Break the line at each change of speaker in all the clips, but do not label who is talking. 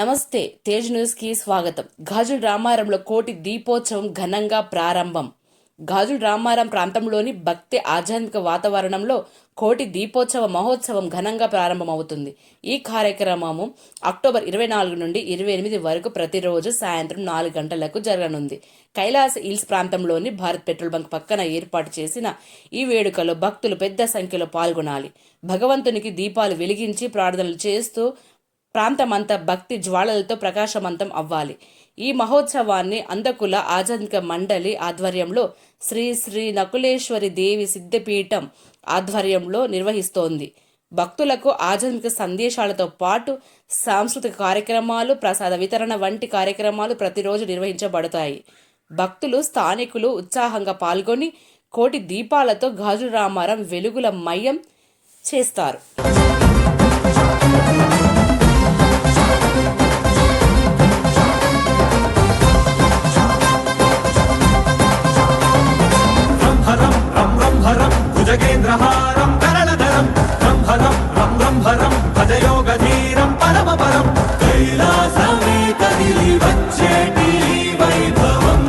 నమస్తే, తేజ్ న్యూస్ కి స్వాగతం. గాజుల రామారంలో కోటి దీపోత్సవం ఘనంగా ప్రారంభం. గాజుల రామారం ప్రాంతంలోని భక్తి ఆధ్యాత్మిక వాతావరణంలో కోటి దీపోత్సవ మహోత్సవం ఘనంగా ప్రారంభమవుతుంది. ఈ కార్యక్రమము అక్టోబర్ 24 నుండి 28 వరకు ప్రతిరోజు సాయంత్రం 4 గంటలకు జరగనుంది. కైలాస హిల్స్ ప్రాంతంలోని భారత్ పెట్రోల్ బంక్ పక్కన ఏర్పాటు చేసిన ఈ వేడుకలో భక్తులు పెద్ద సంఖ్యలో పాల్గొనాలి. భగవంతునికి దీపాలు వెలిగించి ప్రార్థనలు చేస్తూ ప్రాంతమంతా భక్తి జ్వాలలతో ప్రకాశవంతం అవ్వాలి. ఈ మహోత్సవాన్ని అందకుల ఆధ్యాత్మిక మండలి ఆధ్వర్యంలో శ్రీ శ్రీ నకులేశ్వరి దేవి సిద్ధపీఠం ఆధ్వర్యంలో నిర్వహిస్తోంది. భక్తులకు ఆధ్యాత్మిక సందేశాలతో పాటు సాంస్కృతిక కార్యక్రమాలు, ప్రసాద వితరణ వంటి కార్యక్రమాలు ప్రతిరోజు నిర్వహించబడతాయి. భక్తులు, స్థానికులు ఉత్సాహంగా పాల్గొని కోటి దీపాలతో గాజుల రామారం వెలుగుల మయం చేస్తారు.
భుజగేంద్రహారం కరళధరం రంభరం రంభరం భజయోగధీరం పరమపరం కైలాసమే కదిలి వచ్చేటి వైభవం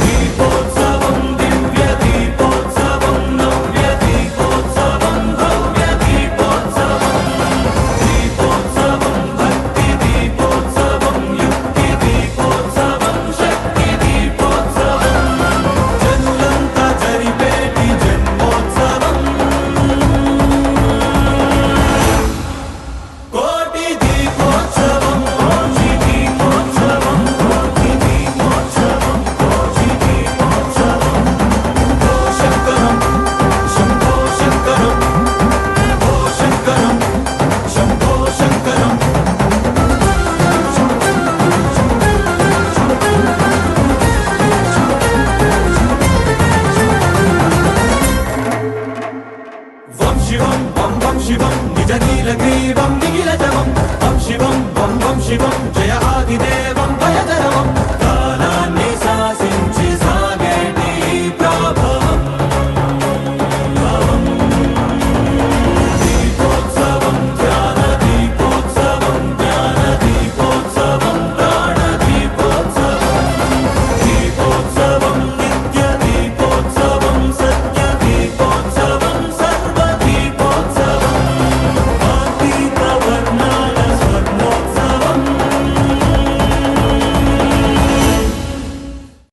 దీపోత్సవం దివ్య దీపోత్సవం నవ్య దీపోత్సవం భవ్య దీపోత్సవం దీపోత్సవం భక్తి దీపోత్సవం యుక్తి దీపోత్సవం శక్తి దీపోత్సవం శివం వం వం శివం నిజ నీలగ్రీవం నిఖిలజవం వం శివం వం వం శివం జయ ఆదిదేవ